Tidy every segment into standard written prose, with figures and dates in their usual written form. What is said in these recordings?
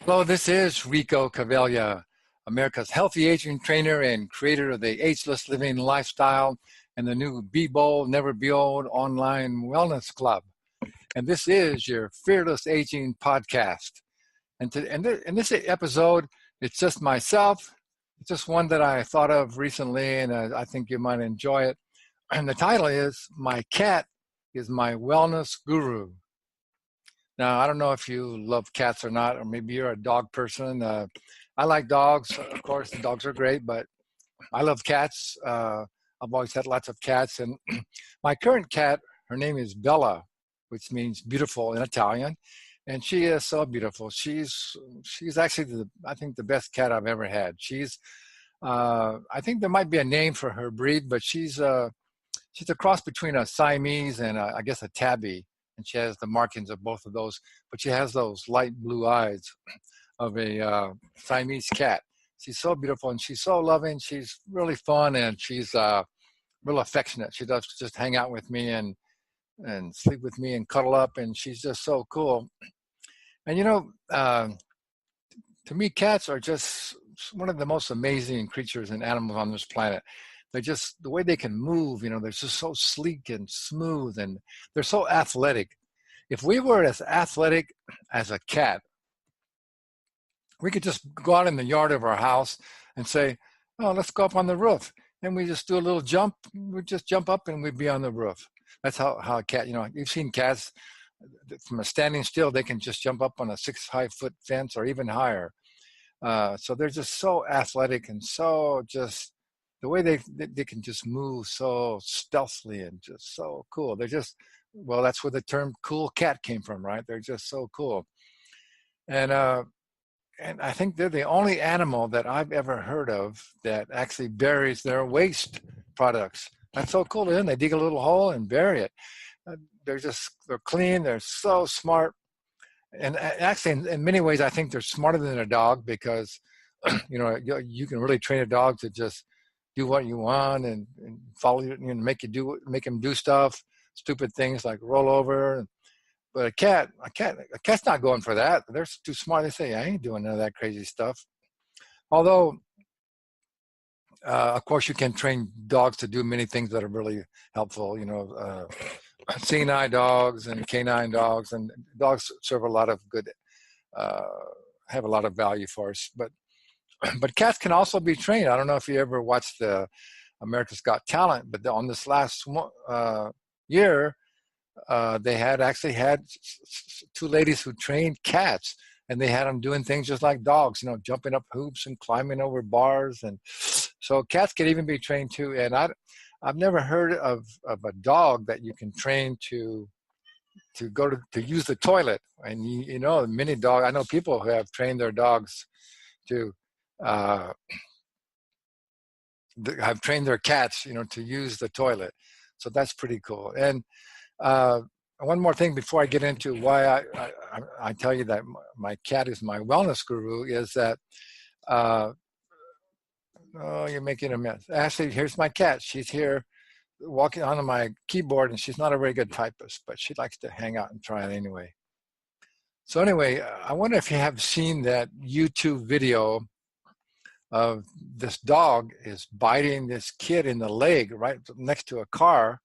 Hello, this is Rico Cavella, America's healthy aging trainer and creator of the Ageless Living Lifestyle and the new Be Bold, Never Be Old online wellness club. And this is your Fearless Aging podcast. In this episode, it's just myself. It's just one that I thought of recently, and I think you might enjoy it. And the title is My Cat is My Wellness Guru. Now, I don't know if you love cats or not, or maybe you're a dog person. I like dogs. Of course, dogs are great, but I love cats. I've always had lots of cats. And my current cat, her name is Bella, which means beautiful in Italian. And she is so beautiful. She's actually, I think, the best cat I've ever had. I think there might be a name for her breed, but she's a cross between a Siamese and I guess a Tabby, and she has the markings of both of those. But she has those light blue eyes of a Siamese cat. She's so beautiful and she's so loving. She's really fun and she's real affectionate. She does just hang out with me and sleep with me and cuddle up, and she's just so cool. And to me, cats are just one of the most amazing creatures and animals on this planet. They're just the way they can move, they're just so sleek and smooth, and they're so athletic. If we were as athletic as a cat, we could just go out in the yard of our house and say, oh, let's go up on the roof. And we just do a little jump. We just jump up and we'd be on the roof. That's how a cat, you've seen cats from a standing still, they can just jump up on a 6-high-foot fence or even higher. So they're just so athletic and so just the way they can just move so stealthily and just so cool. They're just, well, that's where the term cool cat came from, right? They're just so cool. And I think they're the only animal that I've ever heard of that actually buries their waste products. That's so cool to them. They dig a little hole and bury it. They're clean. They're so smart. And actually, in many ways, I think they're smarter than a dog because, you can really train a dog to just do what you want and follow you, make them do stuff, stupid things like roll over. But a cat's not going for that. They're too smart. They say, I ain't doing none of that crazy stuff. Although, of course, you can train dogs to do many things that are really helpful. Canine dogs and canine dogs, and dogs serve a lot of good, have a lot of value for us. But cats can also be trained. I don't know if you ever watched the America's Got Talent, but on this last year, they actually had two ladies who trained cats, and they had them doing things just like dogs, jumping up hoops and climbing over bars. And so cats can even be trained too. And I've never heard of a dog that you can train to go to use the toilet. And many dogs, I know people who have trained their dogs to have trained their cats, to use the toilet. So that's pretty cool. And one more thing before I get into why I tell you that my cat is my wellness guru is that, oh, you're making a mess. Actually, here's my cat. She's here walking onto my keyboard, and she's not a very good typist, but she likes to hang out and try it anyway. So anyway, I wonder if you have seen that YouTube video of this dog is biting this kid in the leg right next to a car.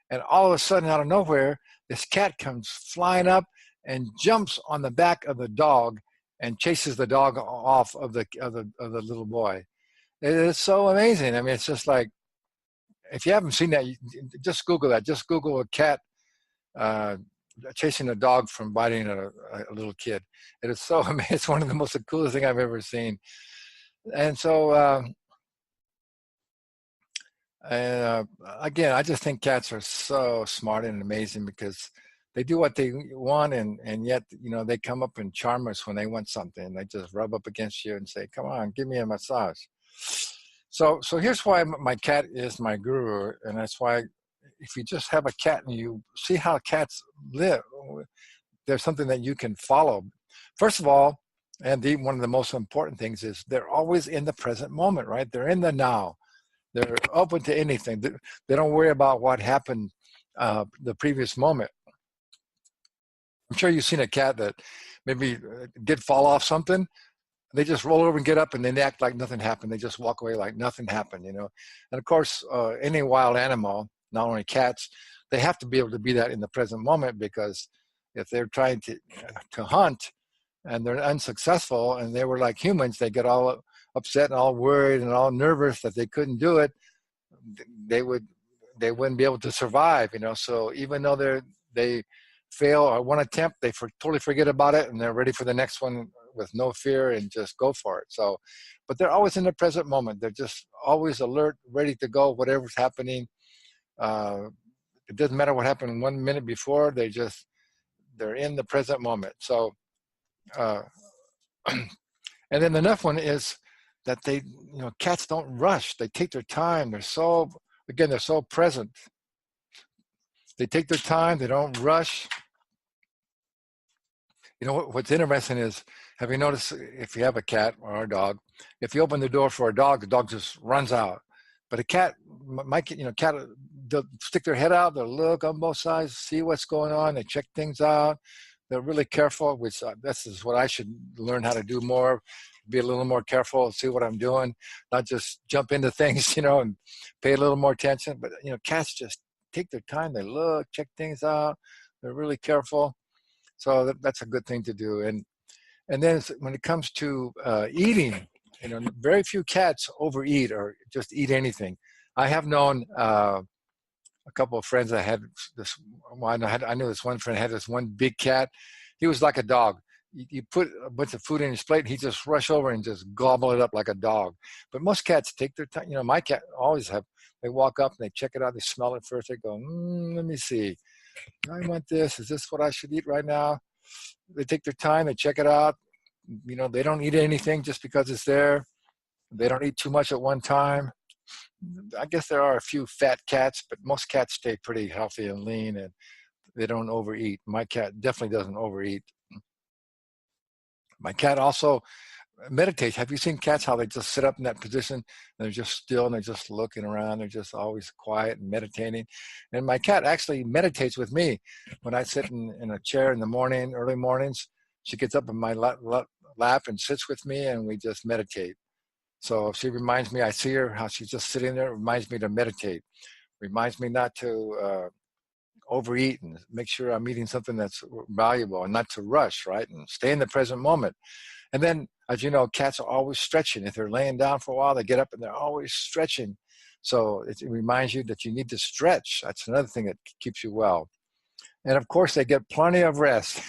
And all of a sudden, out of nowhere, this cat comes flying up and jumps on the back of the dog and chases the dog off of the little boy. It is so amazing. I mean, it's just like, if you haven't seen that, just Google that. Just Google a cat chasing a dog from biting a little kid. It is so amazing. It's one of the most coolest thing I've ever seen. And so, again, I just think cats are so smart and amazing because they do what they want, and yet, they come up and charm us when they want something. They just rub up against you and say, come on, give me a massage. So here's why my cat is my guru, and that's why if you just have a cat and you see how cats live, there's something that you can follow. First of all, and one of the most important things is they're always in the present moment, right? They're in the now. They're open to anything. They don't worry about what happened the previous moment. I'm sure you've seen a cat that maybe did fall off something. They just roll over and get up, and then they act like nothing happened. They just walk away like nothing happened, you know. And of course, any wild animal, not only cats, they have to be able to be that in the present moment, because if they're trying to hunt and they're unsuccessful, and they were like humans, they get all upset and all worried and all nervous that they couldn't do it. They wouldn't be able to survive, you know. So even though they fail or one attempt, they totally forget about it, and they're ready for the next one with no fear and just go for it. So, but they're always in the present moment. They're just always alert, ready to go, whatever's happening. It doesn't matter what happened 1 minute before. They're in the present moment. So, uh, and then the next one is that cats don't rush. They take their time. They're so present. They take their time. They don't rush. You know what's interesting is, have you noticed, if you have a cat or a dog, if you open the door for a dog, the dog just runs out. But a cat, cat, they'll stick their head out, they'll look on both sides, see what's going on, they check things out. They're really careful, which this is what I should learn how to do more, be a little more careful, see what I'm doing, not just jump into things, and pay a little more attention. But, cats just take their time, they look, check things out, they're really careful. So that's a good thing to do. And then when it comes to eating, very few cats overeat or just eat anything. I have known a couple of friends that had this. Well, I knew this one friend had this one big cat. He was like a dog. You put a bunch of food in his plate, he just rush over and just gobble it up like a dog. But most cats take their time. My cat always have. They walk up and they check it out. They smell it first. They go, let me see. I want this. Is this what I should eat right now? They take their time. They check it out. They don't eat anything just because it's there. They don't eat too much at one time. I guess there are a few fat cats, but most cats stay pretty healthy and lean, and they don't overeat. My cat definitely doesn't overeat. My cat also meditates. Have you seen cats, how they just sit up in that position and they're just still and they're just looking around? They're just always quiet and meditating. And my cat actually meditates with me. When I sit in a chair in the morning, early mornings, she gets up in my lap and sits with me, and we just meditate. So she reminds me, I see her, how she's just sitting there, reminds me to meditate, reminds me not to overeat, and make sure I'm eating something that's valuable, and not to rush, right? And stay in the present moment. And then, as you know, cats are always stretching. If they're laying down for a while, they get up and they're always stretching. So it reminds you that you need to stretch. That's another thing that keeps you well. And of course, they get plenty of rest,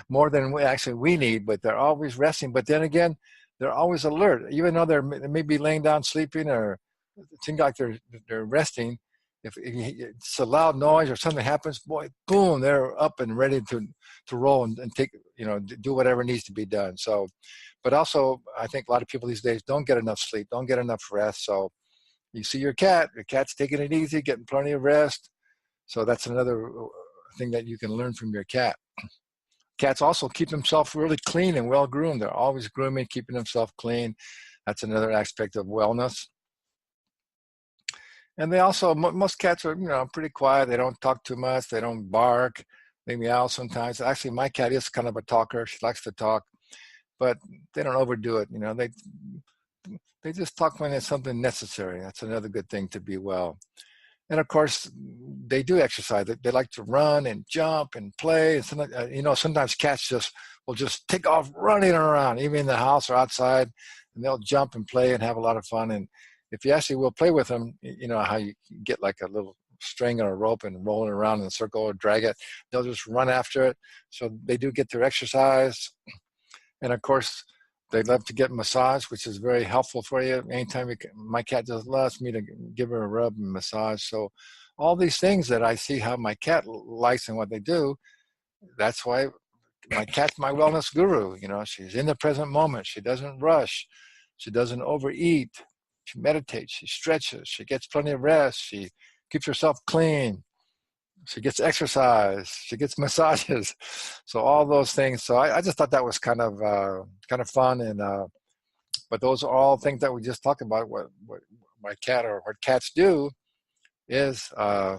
more than we need, but they're always resting. But then again, they're always alert, even though they may be laying down sleeping or it seems like they're resting. If it's a loud noise or something happens, boy, boom, they're up and ready to roll and take, do whatever needs to be done. So, but also, I think a lot of people these days don't get enough sleep, don't get enough rest. So you see your cat's taking it easy, getting plenty of rest. So that's another thing that you can learn from your cat. Cats also keep themselves really clean and well groomed. They're always grooming, keeping themselves clean. That's another aspect of wellness. And they also, most cats are, pretty quiet. They don't talk too much. They don't bark. They meow sometimes. Actually, my cat is kind of a talker. She likes to talk, but they don't overdo it. They just talk when it's something necessary. That's another good thing to be well. And of course, they do exercise. They like to run and jump and play. And sometimes cats will just take off running around, even in the house or outside, and they'll jump and play and have a lot of fun. And if you actually will play with them, how you get like a little string or a rope and roll it around in a circle or drag it, they'll just run after it. So they do get their exercise. And of course, they love to get massage, which is very helpful for you. Anytime my cat just loves me to give her a rub and massage. So all these things that I see how my cat likes and what they do, that's why my cat's my wellness guru. She's in the present moment. She doesn't rush. She doesn't overeat. She meditates. She stretches. She gets plenty of rest. She keeps herself clean. She gets exercise. She gets massages. So all those things. So I just thought that was kind of fun. And but those are all things that we just talked about. What my cat or what cats do is, I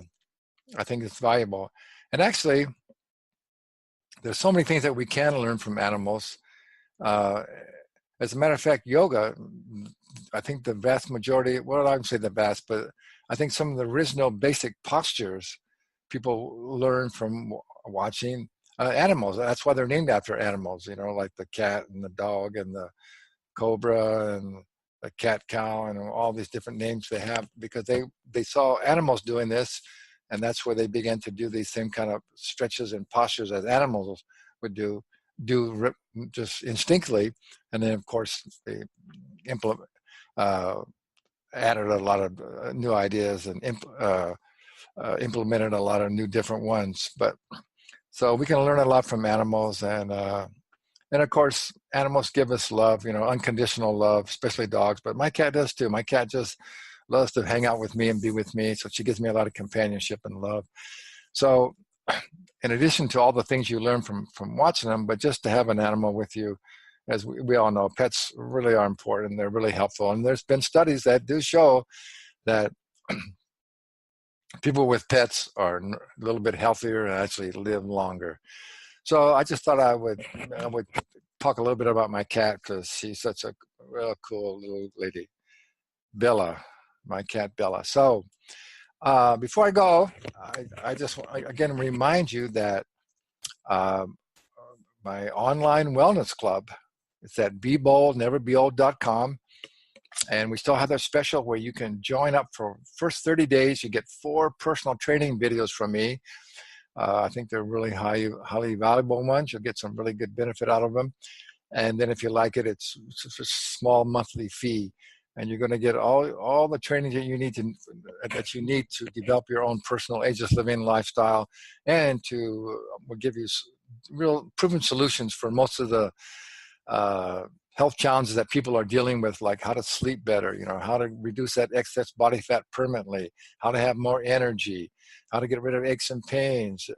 think it's valuable. And actually, there's so many things that we can learn from animals. Uh, as a matter of fact, yoga, I think the vast majority, well, I wouldn't say the vast, but I think some of the original basic postures people learn from watching animals. That's why they're named after animals, you know, like the cat and the dog and the cobra and the cat cow and all these different names they have, because they saw animals doing this, and that's where they began to do these same kind of stretches and postures as animals would do just instinctively. And then of course they implement added a lot of new ideas and implemented a lot of new different ones. But so we can learn a lot from animals, and of course, animals give us love, you know, unconditional love, especially dogs. But my cat does too. My cat just loves to hang out with me and be with me. So she gives me a lot of companionship and love. So in addition to all the things you learn from watching them, but just to have an animal with you, as we all know, pets really are important. They're really helpful. And there's been studies that do show that people with pets are a little bit healthier and actually live longer. So I just thought I would talk a little bit about my cat, because she's such a real cool little lady, Bella, my cat Bella. So before I go, I just again remind you that my online wellness club, it's at BeBoldNeverBeOld.com. And we still have that special where you can join up for first 30 days. You get 4 personal training videos from me. I think they're really highly valuable ones. You'll get some really good benefit out of them. And then if you like it, it's a small monthly fee. And you're going to get all the training that you need to develop your own personal ageless living lifestyle, and will give you real proven solutions for most of the health challenges that people are dealing with, like how to sleep better, you know, how to reduce that excess body fat permanently, how to have more energy, how to get rid of aches and pains,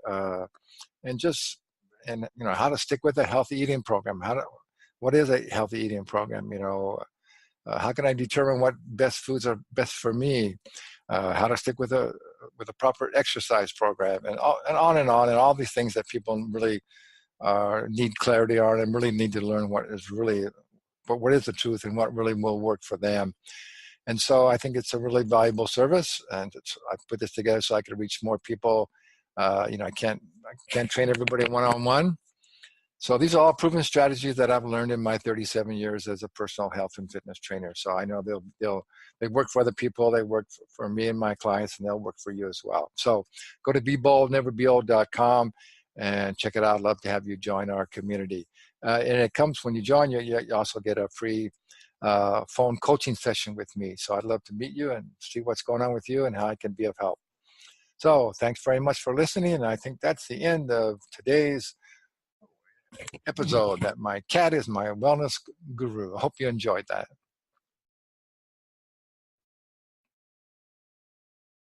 and you know, how to stick with a healthy eating program. What is a healthy eating program? You know, how can I determine what best foods are best for me? How to stick with a proper exercise program, and on and all these things that people really need clarity on, and really need to learn what is the truth and what really will work for them. And so I think it's a really valuable service, and I put this together so I could reach more people. You know, I can't train everybody one-on-one. So these are all proven strategies that I've learned in my 37 years as a personal health and fitness trainer. So I know they work for other people, they work for me and my clients, and they'll work for you as well. So go to BeBoldNeverBeOld.com and check it out. I'd love to have you join our community. And it comes when you join, you also get a free phone coaching session with me. So I'd love to meet you and see what's going on with you and how I can be of help. So thanks very much for listening. And I think that's the end of today's episode, that my cat is my wellness guru. I hope you enjoyed that.